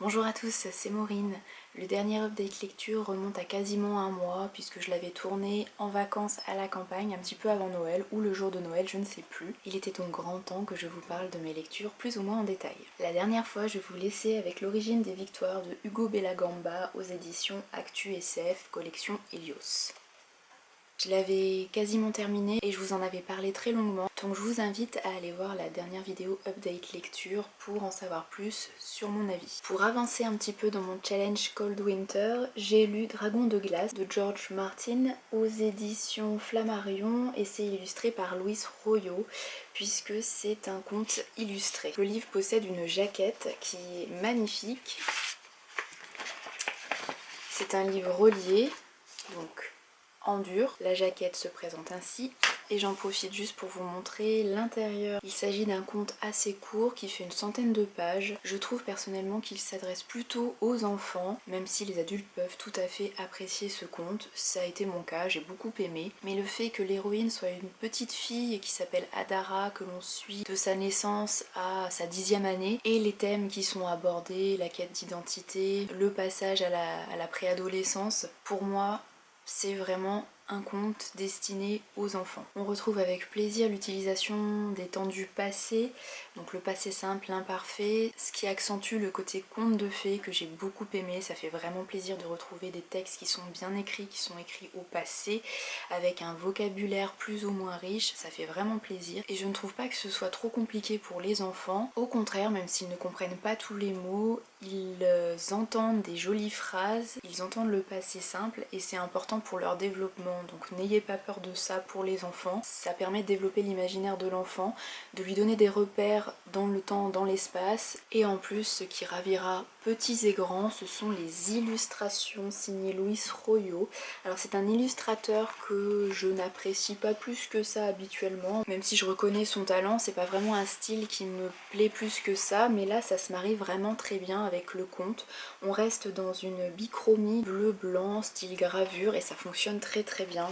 Bonjour à tous, c'est Maureen. Le dernier update lecture remonte à quasiment un mois puisque je l'avais tourné en vacances à la campagne un petit peu avant Noël ou le jour de Noël, je ne sais plus. Il était donc grand temps que je vous parle de mes lectures plus ou moins en détail. La dernière fois, je vous laissais avec L'origine des victoires de Hugo Bellagamba aux éditions Actu SF, collection Helios. Je l'avais quasiment terminé et je vous en avais parlé très longuement, donc je vous invite à aller voir la dernière vidéo update lecture pour en savoir plus sur mon avis. Pour avancer un petit peu dans mon challenge Cold Winter, j'ai lu Dragon de glace de George Martin aux éditions Flammarion et c'est illustré par Louise Royot puisque c'est un conte illustré. Le livre possède une jaquette qui est magnifique. C'est un livre relié, donc en dur. La jaquette se présente ainsi et j'en profite juste pour vous montrer l'intérieur. Il s'agit d'un conte assez court qui fait une centaine de pages. Je trouve personnellement qu'il s'adresse plutôt aux enfants, même si les adultes peuvent tout à fait apprécier ce conte. Ça a été mon cas, j'ai beaucoup aimé. Mais le fait que l'héroïne soit une petite fille qui s'appelle Adara, que l'on suit de sa naissance à sa 10e année, et les thèmes qui sont abordés, la quête d'identité, le passage à la préadolescence, pour moi, c'est vraiment un conte destiné aux enfants. On retrouve avec plaisir l'utilisation des temps du passé, donc le passé simple, l'imparfait, ce qui accentue le côté conte de fées que j'ai beaucoup aimé. Ça fait vraiment plaisir de retrouver des textes qui sont bien écrits, qui sont écrits au passé, avec un vocabulaire plus ou moins riche, ça fait vraiment plaisir. Et je ne trouve pas que ce soit trop compliqué pour les enfants. Au contraire, même s'ils ne comprennent pas tous les mots, ils entendent des jolies phrases, ils entendent le passé simple et c'est important pour leur développement. Donc n'ayez pas peur de ça pour les enfants. Ça permet de développer l'imaginaire de l'enfant, de lui donner des repères dans le temps, dans l'espace. Et en plus, ce qui ravira petits et grands, ce sont les illustrations signées Louis Royot. Alors c'est un illustrateur que je n'apprécie pas plus que ça habituellement. Même si je reconnais son talent, c'est pas vraiment un style qui me plaît plus que ça. Mais là, ça se marie vraiment très bien avec le conte. On reste dans une bichromie bleu-blanc, style gravure, et ça fonctionne très bien.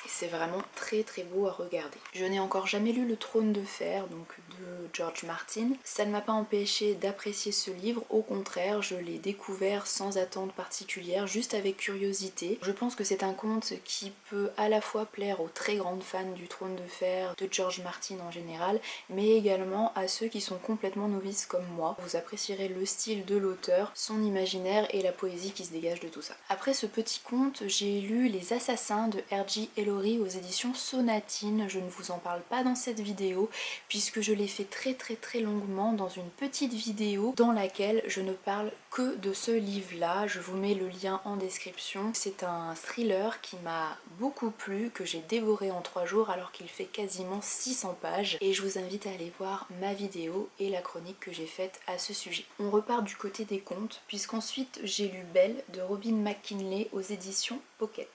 Et c'est vraiment très beau à regarder. Je n'ai encore jamais lu Le Trône de Fer, donc de George Martin. Ça ne m'a pas empêché d'apprécier ce livre, au contraire, je l'ai découvert sans attente particulière, juste avec curiosité. Je pense que c'est un conte qui peut à la fois plaire aux très grandes fans du Trône de Fer, de George Martin en général, mais également à ceux qui sont complètement novices comme moi. Vous apprécierez le style de l'auteur, son imaginaire et la poésie qui se dégage de tout ça. Après ce petit conte, j'ai lu Les Assassins de R.J. Ellory aux éditions Sonatine. Je ne vous en parle pas dans cette vidéo puisque je l'ai fait très longuement dans une petite vidéo dans laquelle je ne parle que de ce livre-là. Je vous mets le lien en description. C'est un thriller qui m'a beaucoup plu, que j'ai dévoré en 3 jours alors qu'il fait quasiment 600 pages et je vous invite à aller voir ma vidéo et la chronique que j'ai faite à ce sujet. On repart du côté des contes puisqu'ensuite j'ai lu Belle de Robin McKinley aux éditions Pocket.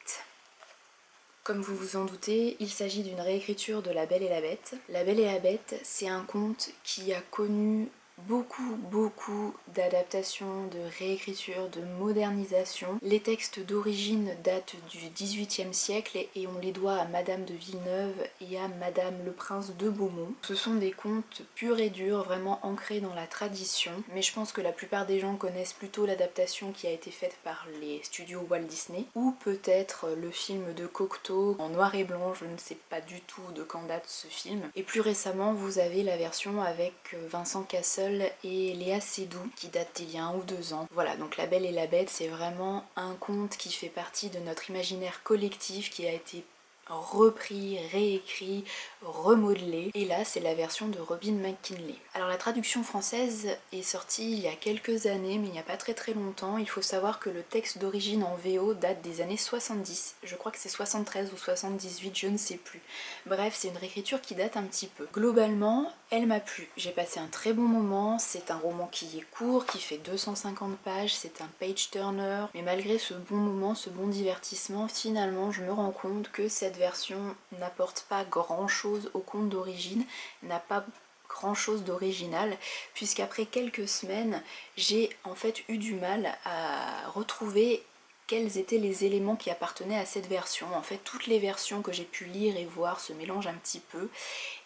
Comme vous vous en doutez, il s'agit d'une réécriture de La Belle et la Bête. La Belle et la Bête, c'est un conte qui a connu beaucoup d'adaptations, de réécritures, de modernisation. Les textes d'origine datent du XVIIIe siècle et on les doit à Madame de Villeneuve et à Madame le Prince de Beaumont. Ce sont des contes purs et durs, vraiment ancrés dans la tradition, mais je pense que la plupart des gens connaissent plutôt l'adaptation qui a été faite par les studios Walt Disney, ou peut-être le film de Cocteau en noir et blanc, je ne sais pas du tout de quand date ce film. Et plus récemment, vous avez la version avec Vincent Cassel et Léa Seydoux qui date d'il y a 1 ou 2 ans. Voilà, donc La Belle et la Bête, c'est vraiment un conte qui fait partie de notre imaginaire collectif, qui a été repris, réécrit, remodelé. Et là, c'est la version de Robin McKinley. Alors la traduction française est sortie il y a quelques années, mais il n'y a pas très longtemps. Il faut savoir que le texte d'origine en VO date des années 70. Je crois que c'est 73 ou 78, je ne sais plus. Bref, c'est une réécriture qui date un petit peu. Globalement, elle m'a plu. J'ai passé un très bon moment. C'est un roman qui est court, qui fait 250 pages. C'est un page turner. Mais malgré ce bon moment, ce bon divertissement, finalement, je me rends compte que cette version n'apporte pas grand chose au conte d'origine, n'a pas grand chose d'original, puisqu'après quelques semaines, j'ai en fait eu du mal à retrouver quels étaient les éléments qui appartenaient à cette version. En fait, toutes les versions que j'ai pu lire et voir se mélangent un petit peu,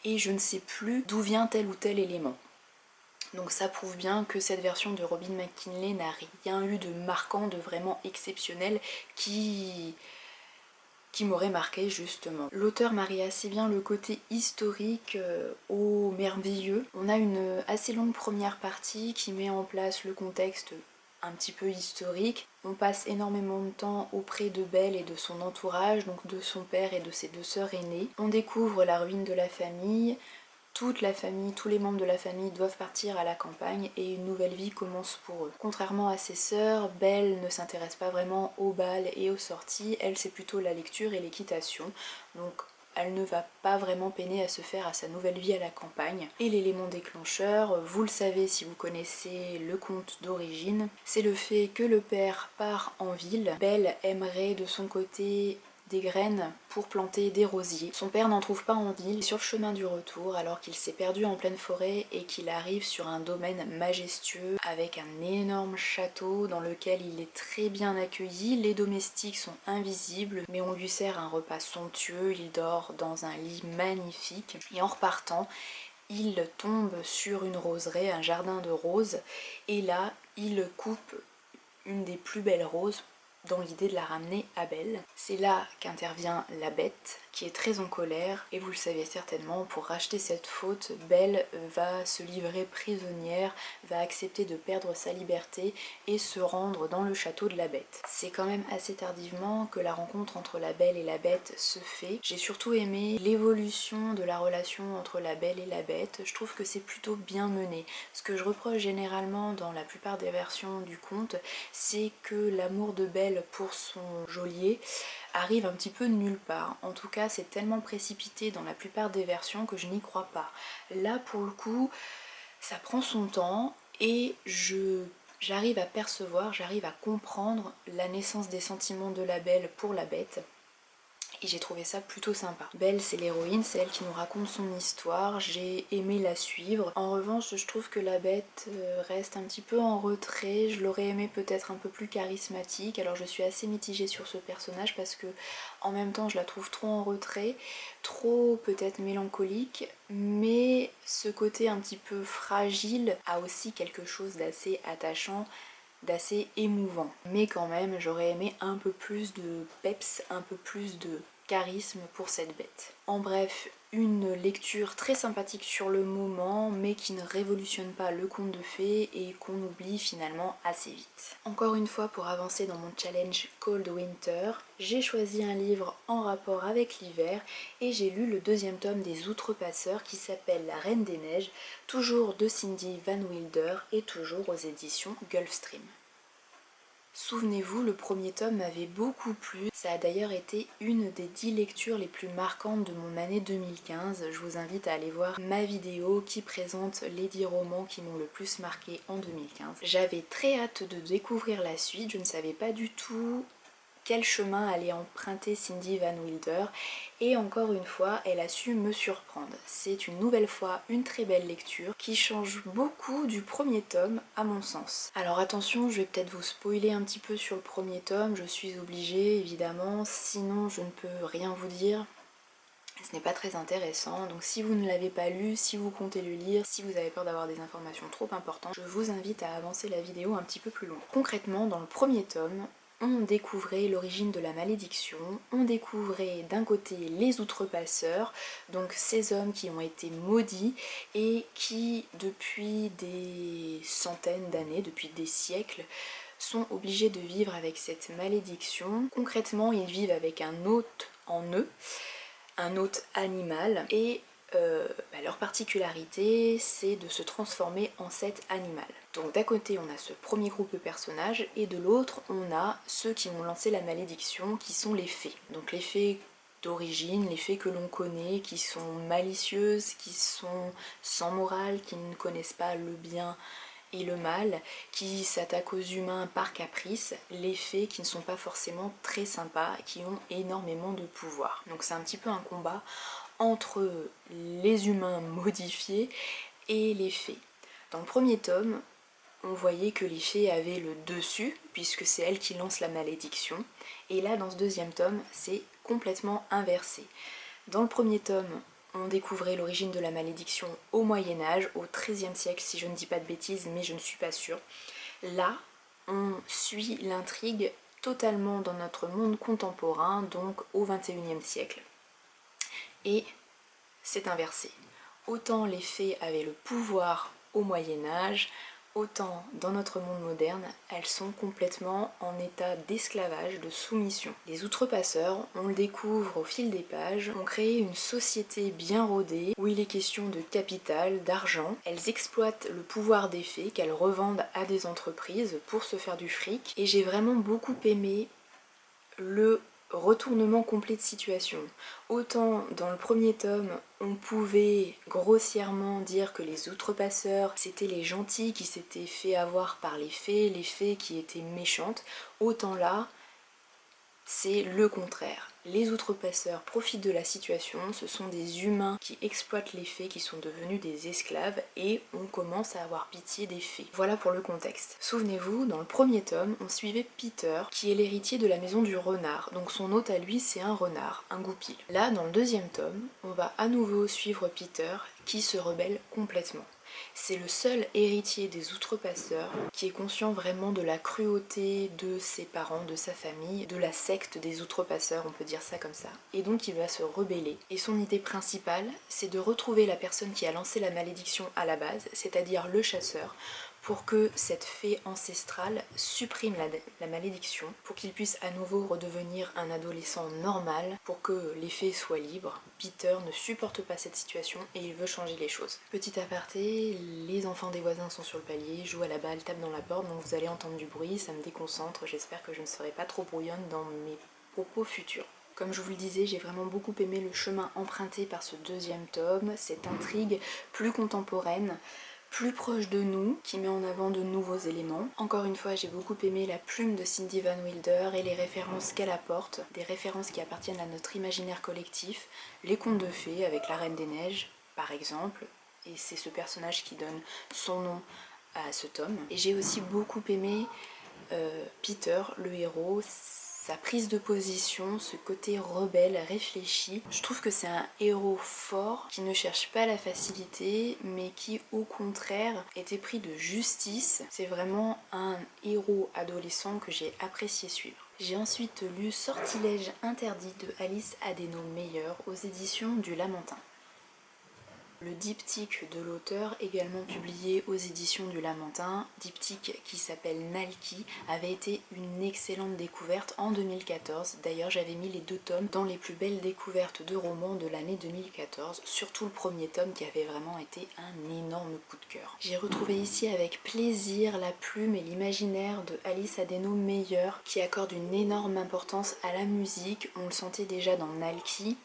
et je ne sais plus d'où vient tel ou tel élément. Donc ça prouve bien que cette version de Robin McKinley n'a rien eu de marquant, de vraiment exceptionnel qui m'aurait marqué justement. L'auteur marie assez bien le côté historique au merveilleux. On a une assez longue première partie qui met en place le contexte un petit peu historique. On passe énormément de temps auprès de Belle et de son entourage, donc de son père et de ses 2 sœurs aînées. On découvre la ruine de la famille. Toute la famille, tous les membres de la famille doivent partir à la campagne et une nouvelle vie commence pour eux. Contrairement à ses sœurs, Belle ne s'intéresse pas vraiment au bal et aux sorties, elle c'est plutôt la lecture et l'équitation. Donc elle ne va pas vraiment peiner à se faire à sa nouvelle vie à la campagne. Et l'élément déclencheur, vous le savez si vous connaissez le conte d'origine, c'est le fait que le père part en ville. Belle aimerait de son côté des graines pour planter des rosiers. Son père n'en trouve pas en ville. Sur le chemin du retour, alors qu'il s'est perdu en pleine forêt et qu'il arrive sur un domaine majestueux avec un énorme château dans lequel il est très bien accueilli. Les domestiques sont invisibles, mais on lui sert un repas somptueux. Il dort dans un lit magnifique. Et en repartant, il tombe sur une roseraie, un jardin de roses, et là, il coupe une des plus belles roses dans l'idée de la ramener à Belle. C'est là qu'intervient la bête, qui est très en colère, et vous le savez certainement, pour racheter cette faute, Belle va se livrer prisonnière, va accepter de perdre sa liberté et se rendre dans le château de la bête. C'est quand même assez tardivement que la rencontre entre la Belle et la bête se fait. J'ai surtout aimé l'évolution de la relation entre la Belle et la bête, je trouve que c'est plutôt bien mené. Ce que je reproche généralement dans la plupart des versions du conte, c'est que l'amour de Belle pour son geôlier arrive un petit peu de nulle part. En tout cas, c'est tellement précipité dans la plupart des versions que je n'y crois pas. Là, pour le coup, ça prend son temps et j'arrive à percevoir, j'arrive à comprendre la naissance des sentiments de la Belle pour la bête. Et j'ai trouvé ça plutôt sympa. Belle, c'est l'héroïne, c'est elle qui nous raconte son histoire, j'ai aimé la suivre. En revanche, je trouve que la bête reste un petit peu en retrait, je l'aurais aimé peut-être un peu plus charismatique. Alors je suis assez mitigée sur ce personnage parce que en même temps je la trouve trop en retrait, trop peut-être mélancolique, mais ce côté un petit peu fragile a aussi quelque chose d'assez attachant, d'assez émouvant. Mais quand même, j'aurais aimé un peu plus de peps, un peu plus de charisme pour cette bête. En bref, une lecture très sympathique sur le moment, mais qui ne révolutionne pas le conte de fées et qu'on oublie finalement assez vite. Encore une fois, pour avancer dans mon challenge Cold Winter, j'ai choisi un livre en rapport avec l'hiver et j'ai lu le 2e tome des Outrepasseurs qui s'appelle La Reine des Neiges, toujours de Cindy Van Wilder et toujours aux éditions Gulfstream. Souvenez-vous, le 1er tome m'avait beaucoup plu. Ça a d'ailleurs été une des 10 lectures les plus marquantes de mon année 2015. Je vous invite à aller voir ma vidéo qui présente les 10 romans qui m'ont le plus marqué en 2015. J'avais très hâte de découvrir la suite, je ne savais pas du tout quel chemin allait emprunter Cindy Van Wilder et encore une fois elle a su me surprendre. C'est une nouvelle fois une très belle lecture qui change beaucoup du 1er tome à mon sens. Alors attention, je vais peut-être vous spoiler un petit peu sur le 1er tome, je suis obligée évidemment, sinon je ne peux rien vous dire. Ce n'est pas très intéressant, donc si vous ne l'avez pas lu, si vous comptez le lire, si vous avez peur d'avoir des informations trop importantes, je vous invite à avancer la vidéo un petit peu plus loin. Concrètement, dans le 1er tome, on découvrait l'origine de la malédiction, on découvrait d'un côté les outrepasseurs, donc ces hommes qui ont été maudits et qui depuis des centaines d'années, depuis des siècles, sont obligés de vivre avec cette malédiction. Concrètement, ils vivent avec un hôte en eux, un hôte animal, et leur particularité c'est de se transformer en cet animal. Donc d'un côté on a ce premier groupe de personnages et de l'autre on a ceux qui ont lancé la malédiction qui sont les fées. Donc les fées d'origine, les fées que l'on connaît, qui sont malicieuses, qui sont sans morale, qui ne connaissent pas le bien et le mal, qui s'attaquent aux humains par caprice, les fées qui ne sont pas forcément très sympas, qui ont énormément de pouvoir. Donc c'est un petit peu un combat entre les humains modifiés et les fées. Dans le 1er tome, on voyait que les fées avaient le dessus, puisque c'est elles qui lancent la malédiction, et là dans ce 2e tome, c'est complètement inversé. Dans le 1er tome, on découvrait l'origine de la malédiction au Moyen-Âge, au XIIIe siècle si je ne dis pas de bêtises, mais je ne suis pas sûre. Là, on suit l'intrigue totalement dans notre monde contemporain, donc au XXIe siècle. Et c'est inversé. Autant les fées avaient le pouvoir au Moyen-Âge, autant dans notre monde moderne, elles sont complètement en état d'esclavage, de soumission. Les outrepasseurs, on le découvre au fil des pages, ont créé une société bien rodée où il est question de capital, d'argent. Elles exploitent le pouvoir des fées qu'elles revendent à des entreprises pour se faire du fric. Et j'ai vraiment beaucoup aimé le retournement complet de situation. Autant dans le premier tome, on pouvait grossièrement dire que les outrepasseurs c'était les gentils qui s'étaient fait avoir par les fées qui étaient méchantes, autant là, c'est le contraire. Les outrepasseurs profitent de la situation, ce sont des humains qui exploitent les fées, qui sont devenus des esclaves, et on commence à avoir pitié des fées. Voilà pour le contexte. Souvenez-vous, dans le premier tome, on suivait Peter, qui est l'héritier de la maison du renard, donc son hôte à lui c'est un renard, un goupil. Là, dans le deuxième tome, on va à nouveau suivre Peter, qui se rebelle complètement. C'est le seul héritier des outrepasseurs qui est conscient vraiment de la cruauté de ses parents, de sa famille, de la secte des outrepasseurs, on peut dire ça comme ça. Et donc il va se rebeller. Et son idée principale, c'est de retrouver la personne qui a lancé la malédiction à la base, c'est-à-dire le chasseur, pour que cette fée ancestrale supprime la malédiction, pour qu'il puisse à nouveau redevenir un adolescent normal, pour que les fées soient libres. Peter ne supporte pas cette situation et il veut changer les choses. Petit aparté, les enfants des voisins sont sur le palier, jouent à la balle, tapent dans la porte, donc vous allez entendre du bruit, ça me déconcentre, j'espère que je ne serai pas trop brouillonne dans mes propos futurs. Comme je vous le disais, j'ai vraiment beaucoup aimé le chemin emprunté par ce deuxième tome, cette intrigue plus contemporaine, plus proche de nous, qui met en avant de nouveaux éléments. Encore une fois, j'ai beaucoup aimé la plume de Cindy Van Wilder et les références qu'elle apporte, des références qui appartiennent à notre imaginaire collectif, les contes de fées avec la Reine des Neiges, par exemple, et c'est ce personnage qui donne son nom à ce tome. Et j'ai aussi beaucoup aimé Peter, le héros, sa prise de position, ce côté rebelle, réfléchi. Je trouve que c'est un héros fort qui ne cherche pas la facilité mais qui au contraire était pris de justice. C'est vraiment un héros adolescent que j'ai apprécié suivre. J'ai ensuite lu Sortilège interdit de Alice Adeno Meyer aux éditions du Lamentin. Le diptyque de l'auteur, également publié aux éditions du Lamentin, diptyque qui s'appelle Nalki, avait été une excellente découverte en 2014. D'ailleurs, j'avais mis les 2 tomes dans les plus belles découvertes de romans de l'année 2014, surtout le premier tome qui avait vraiment été un énorme coup de cœur. J'ai retrouvé ici avec plaisir la plume et l'imaginaire de Alice Adeno Meyer, qui accorde une énorme importance à la musique. On le sentait déjà dans Nalki.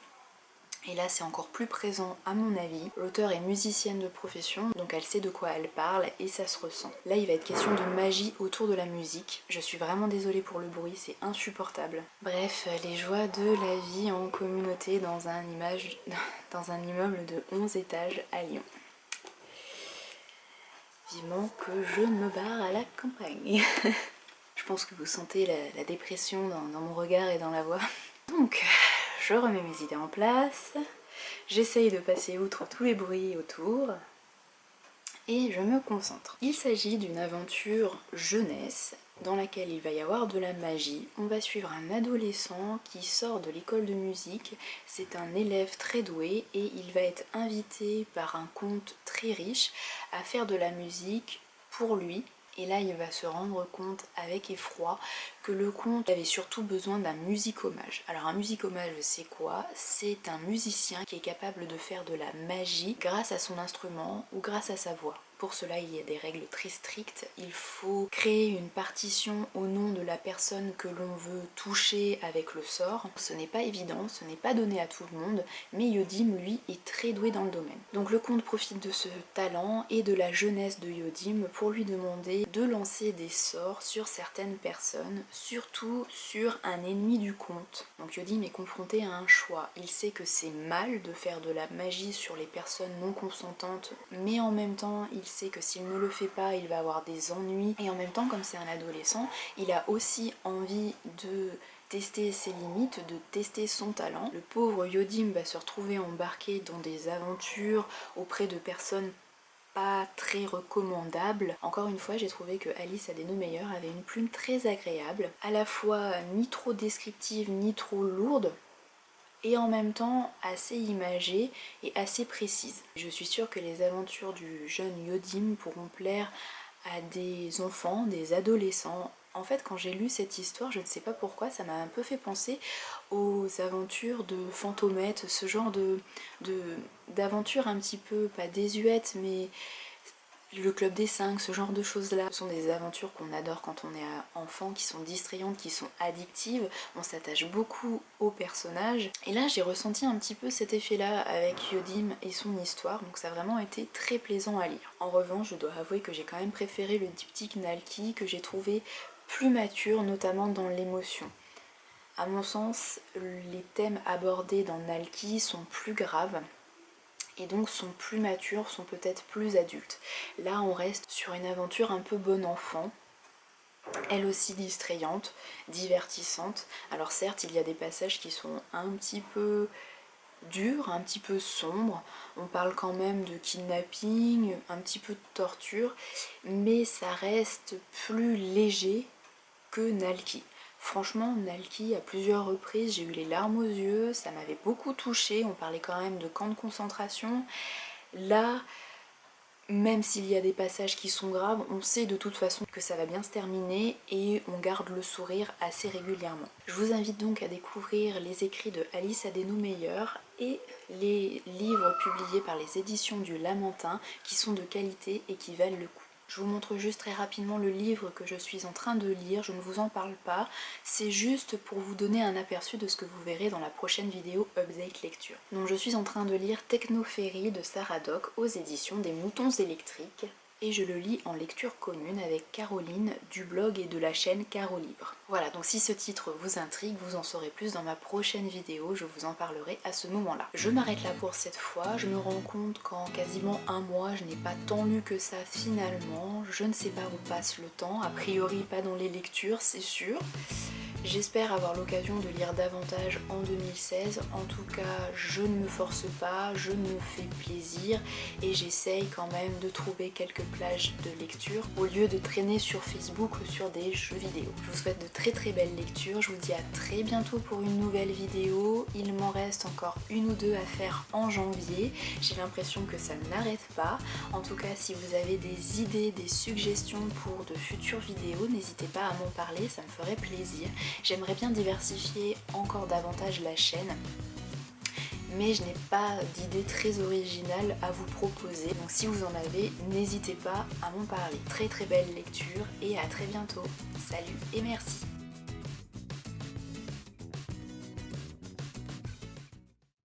Et là c'est encore plus présent à mon avis. L'auteure est musicienne de profession, donc elle sait de quoi elle parle et ça se ressent. Là il va être question de magie autour de la musique. Je suis vraiment désolée pour le bruit, c'est insupportable. Bref, les joies de la vie en communauté dans un immeuble de 11 étages à Lyon. Vivement que je me barre à la campagne. Je pense que vous sentez la dépression dans mon regard et dans la voix. Donc, je remets mes idées en place, j'essaye de passer outre tous les bruits autour et je me concentre. Il s'agit d'une aventure jeunesse dans laquelle il va y avoir de la magie. On va suivre un adolescent qui sort de l'école de musique, c'est un élève très doué et il va être invité par un comte très riche à faire de la musique pour lui. Et là, il va se rendre compte avec effroi que le comte avait surtout besoin d'un musicomage. Alors un musicomage, c'est quoi? C'est un musicien qui est capable de faire de la magie grâce à son instrument ou grâce à sa voix. Pour cela, il y a des règles très strictes. Il faut créer une partition au nom de la personne que l'on veut toucher avec le sort. Ce n'est pas évident, ce n'est pas donné à tout le monde, mais Yodim, lui, est très doué dans le domaine. Donc le comte profite de ce talent et de la jeunesse de Yodim pour lui demander de lancer des sorts sur certaines personnes, surtout sur un ennemi du comte. Donc Yodim est confronté à un choix. Il sait que c'est mal de faire de la magie sur les personnes non consentantes, mais en même temps, il sait que s'il ne le fait pas, il va avoir des ennuis. Et en même temps, comme c'est un adolescent, il a aussi envie de tester ses limites, de tester son talent. Le pauvre Yodim va se retrouver embarqué dans des aventures auprès de personnes pas très recommandables. Encore une fois, j'ai trouvé que Alice Adenaumeyer avait une plume très agréable, à la fois ni trop descriptive ni trop lourde, et en même temps assez imagée et assez précise. Je suis sûre que les aventures du jeune Yodim pourront plaire à des enfants, des adolescents. En fait, quand j'ai lu cette histoire, je ne sais pas pourquoi, ça m'a un peu fait penser aux aventures de Fantomette, ce genre d'aventures un petit peu, pas désuètes, mais le Club des 5, ce genre de choses-là. Ce sont des aventures qu'on adore quand on est enfant, qui sont distrayantes, qui sont addictives. On s'attache beaucoup aux personnages. Et là, j'ai ressenti un petit peu cet effet-là avec Yodim et son histoire, donc ça a vraiment été très plaisant à lire. En revanche, je dois avouer que j'ai quand même préféré le diptyque Nalki, que j'ai trouvé plus mature, notamment dans l'émotion. À mon sens, les thèmes abordés dans Nalki sont plus graves, et donc sont plus matures, sont peut-être plus adultes. Là, on reste sur une aventure un peu bon enfant, elle aussi distrayante, divertissante. Alors certes, il y a des passages qui sont un petit peu durs, un petit peu sombres. On parle quand même de kidnapping, un petit peu de torture, mais ça reste plus léger que Nalki. Franchement, Nalki, à plusieurs reprises, j'ai eu les larmes aux yeux, ça m'avait beaucoup touchée, on parlait quand même de camp de concentration. Là, même s'il y a des passages qui sont graves, on sait de toute façon que ça va bien se terminer et on garde le sourire assez régulièrement. Je vous invite donc à découvrir les écrits de Alice Adenaumeyer et les livres publiés par les éditions du Lamentin qui sont de qualité et qui valent le coup. Je vous montre juste très rapidement le livre que je suis en train de lire, je ne vous en parle pas, c'est juste pour vous donner un aperçu de ce que vous verrez dans la prochaine vidéo Update Lecture. Donc je suis en train de lire Technophérie de Sarah Dock aux éditions des Moutons électriques et je le lis en lecture commune avec Caroline du blog et de la chaîne Carolivre. Voilà, donc si ce titre vous intrigue, vous en saurez plus dans ma prochaine vidéo, je vous en parlerai à ce moment-là. Je m'arrête là pour cette fois, je me rends compte qu'en quasiment un mois, je n'ai pas tant lu que ça finalement, je ne sais pas où passe le temps, a priori pas dans les lectures, c'est sûr. J'espère avoir l'occasion de lire davantage en 2016, en tout cas je ne me force pas, je me fais plaisir et j'essaye quand même de trouver quelques plages de lecture au lieu de traîner sur Facebook ou sur des jeux vidéo. Je vous souhaite de très très belles lectures, je vous dis à très bientôt pour une nouvelle vidéo, il m'en reste encore une ou deux à faire en janvier, j'ai l'impression que ça n'arrête pas, en tout cas si vous avez des idées, des suggestions pour de futures vidéos, n'hésitez pas à m'en parler, ça me ferait plaisir. J'aimerais bien diversifier encore davantage la chaîne, mais je n'ai pas d'idée très originale à vous proposer. Donc si vous en avez, n'hésitez pas à m'en parler. Très très belle lecture et à très bientôt. Salut et merci.